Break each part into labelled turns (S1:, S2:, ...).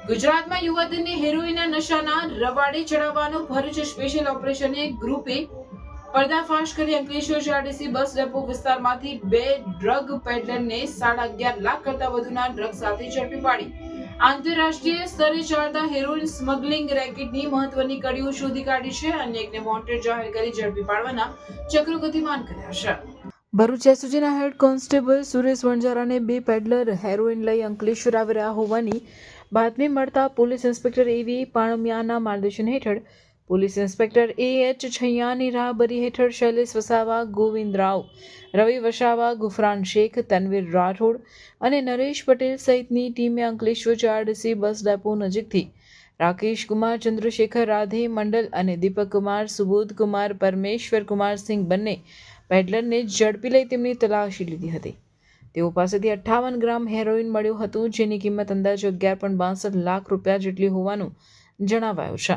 S1: ગુજરાતમાં યુવતીને હેરોઈનના નશાના રવાડે ચડાવવાનું Bharuch special operation ગ્રુપે પર્દાફાશ કરી અંકલેશ્વર જીઆરડીસી બસ ડેપો વિસ્તારમાંથી 2 ડ્રગ પેડલરને 11.5 લાખ કરતા વધુના ડ્રગ સાથે ઝડપી પાડી આંતરરાષ્ટ્રીય સ્તરે ચાલતા હેરોઈન સ્મગલિંગ રેકેટની મહત્વની કડીઓ શોધી કાઢી છે. અન્ય એકને વોન્ટેડ જાહેર કરી ઝડપી પાડવાના ચક્રો ગતિમાન કર્યા છે. ભરૂચ એસઓજીના હેડ કોન્સ્ટેબલ સુરેશ વણજારાને 2 પેડલર હેરોઈન લઈ અંકલેશ્વર આવી રહ્યા હોવાની બાતમી મળતા પોલીસ ઇન્સ્પેક્ટર એવી પાણમિયાના માર્ગદર્શન હેઠળ પોલીસ ઇન્સ્પેક્ટર એએચ છૈયાની રાહબરી હેઠળ શૈલેષ વસાવા, ગોવિંદ રાવ, રવિ વસાવા, ગુફરાન શેખ, તનવીર રાઠોડ અને નરેશ પટેલ સહિતની ટીમે અંકલેશ્વર જીઆરડીસી બસ ડેપો નજીકથી રાકેશ કુમાર ચંદ્રશેખર રાધે મંડલ અને દીપક કુમાર સુબોધ કુમાર પરમેશ્વર કુમાર સિંહ બંને પેડલરને ઝડપી લઈ તેમની તલાશી લીધી હતી. તેઓ પાસેથી 58 ગ્રામ હેરોઈન મળ્યું હતું, જેની કિંમત અંદાજે 11.62 લાખ રૂપિયા જેટલી હોવાનું જણાવાયું છે.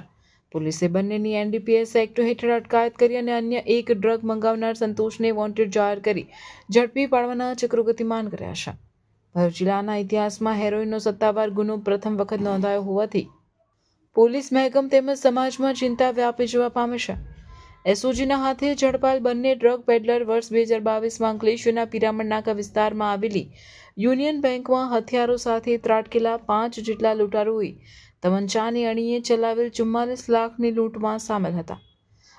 S1: પોલીસે બંનેની એનડીપીએસ એક્ટ હેઠળ અટકાયત કરી અને અન્ય એક ડ્રગ મંગાવનાર સંતોષને વોન્ટેડ જાહેર કરી ઝડપી પાડવાના ચક્રો ગતિમાન કર્યા છે. ભરૂચ જિલ્લાના ઇતિહાસમાં હેરોઈનનો સત્તાવાર ગુનો પ્રથમ વખત નોંધાયો હોવાથી પોલીસ મહેકમ તેમજ સમાજમાં ચિંતા વ્યાપી જવા પામે છે. એસઓજીના હાથે ઝડપાયેલ બંને ડ્રગ પેડલર વર્ષ 2022માં અંકલેશ્વરના પિરામણ નાકા વિસ્તારમાં આવેલી યુનિયન બેંકમાં હથિયારો સાથે ત્રાટકેલા 5 જેટલા લૂંટારૂએ તમંચાની અણીએ ચલાવેલ 44 લાખની લૂંટમાં સામેલ હતા.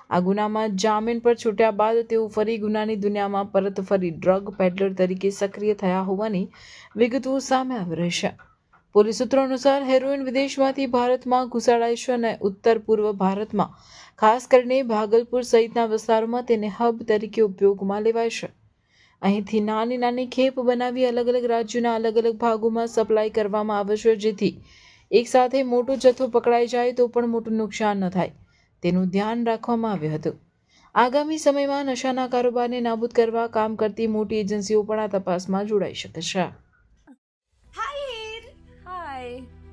S1: આ ગુનામાં જામીન પર છૂટ્યા બાદ તેઓ ફરી ગુનાની દુનિયામાં પરત ફરી ડ્રગ પેડલર તરીકે સક્રિય થયા હોવાની વિગતો સામે આવી રહી છે. પોલીસ સૂત્રો અનુસાર હેરોઈન વિદેશમાંથી ભારતમાં ઘુસાડાય છે અને ઉત્તર પૂર્વ ભારતમાં ખાસ કરીને ભાગલપુર સહિતના વિસ્તારોમાં તેને હબ તરીકે ઉપયોગમાં લેવાય છે. અહીંથી નાની નાની ખેપ બનાવી અલગ અલગ રાજ્યોના અલગ અલગ ભાગોમાં સપ્લાય કરવામાં આવે છે, જેથી એકસાથે મોટો જથ્થો પકડાઈ જાય તો પણ મોટું નુકસાન ન થાય તેનું ધ્યાન રાખવામાં આવ્યું હતું. આગામી સમયમાં નશાના કારોબારને નાબૂદ કરવા કામ કરતી મોટી એજન્સીઓ પણ આ તપાસમાં જોડાઈ શકે છે.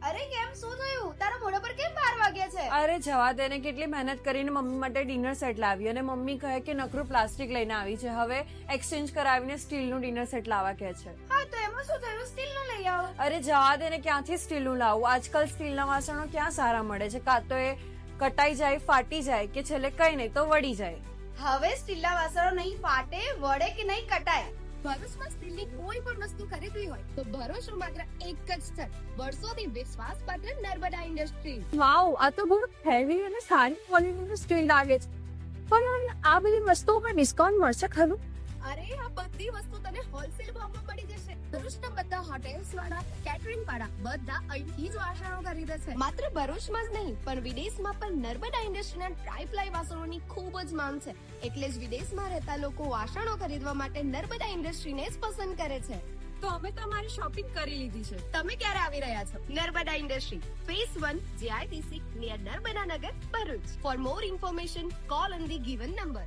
S2: અરે કેમ શું થયું? તારા મોઢા પર કેમ 12 વાગ્યા છે?
S3: અરે જવા દે ને, કેટલી મહેનત કરીને મમ્મી માટે ડિનર સેટ લાવી અને મમ્મી કહે કે નકરું પ્લાસ્ટિક લઈને આવી છે, હવે એક્સચેન્જ કરાવીને સ્ટીલનું ડિનર સેટ લાવવા કહે છે.
S2: હા તો એમાં શું થયું? સ્ટીલનું લઈ આવો.
S3: અરે જવા દે ને, ક્યાંથી સ્ટીલનું લાવું? આજકાલ સ્ટીલના વાસણો ક્યાં સારા મળે છે? કાં તો એ કટાઈ જાય, ફાટી જાય કે છેલ્લે કઈ નહીં તો વળી જાય.
S2: હવે સ્ટીલના વાસણો નહીં ફાટે, વળે કે નહીં કટાય. ભરૂચમાં સ્ટીલની કોઈ પણ વસ્તુ ખરીદવી હોય તો ભરોસો માત્ર એક જ સ્થળ, વર્ષોથી વિશ્વાસપાત્ર નર્મદા ઇન્ડસ્ટ્રી.
S3: વાવ, આ તો બહુ હેવી અને સારી ક્વોલિટીનું સ્ટીલ લાગે છે. પણ આ બધી વસ્તુઓ પર ડિસ્કાઉન્ટ મળશે ખરું?
S2: અરે આ બધી વસ્તુ તને હોલસેલ ભાવમાં મળી જશે. ભરૂચના બધા હોટેલ્સ વાળા, કેટરિંગ વાળા બધા અહીંથી જ વાસણો ખરીદે છે. માત્ર ભરૂચમાં જ નહીં પણ વિદેશમાં પણ નર્મદા ઇન્ડસ્ટ્રીના ટ્રાય-પ્લાય વાસણોની ખૂબ જ માંગ છે. એટલે જ વિદેશમાં રહેતા લોકો વાસણો ખરીદવા માટે નર્મદા ઇન્ડસ્ટ્રીને જ પસંદ કરે છે.
S3: તો અમે તમારી શોપિંગ કરી લીધી છે.
S2: તમે ક્યારે આવી રહ્યા છો? Narmada industry phase 1 GIDC near Narmada Nagar, Bharuch. For more information call on the given number.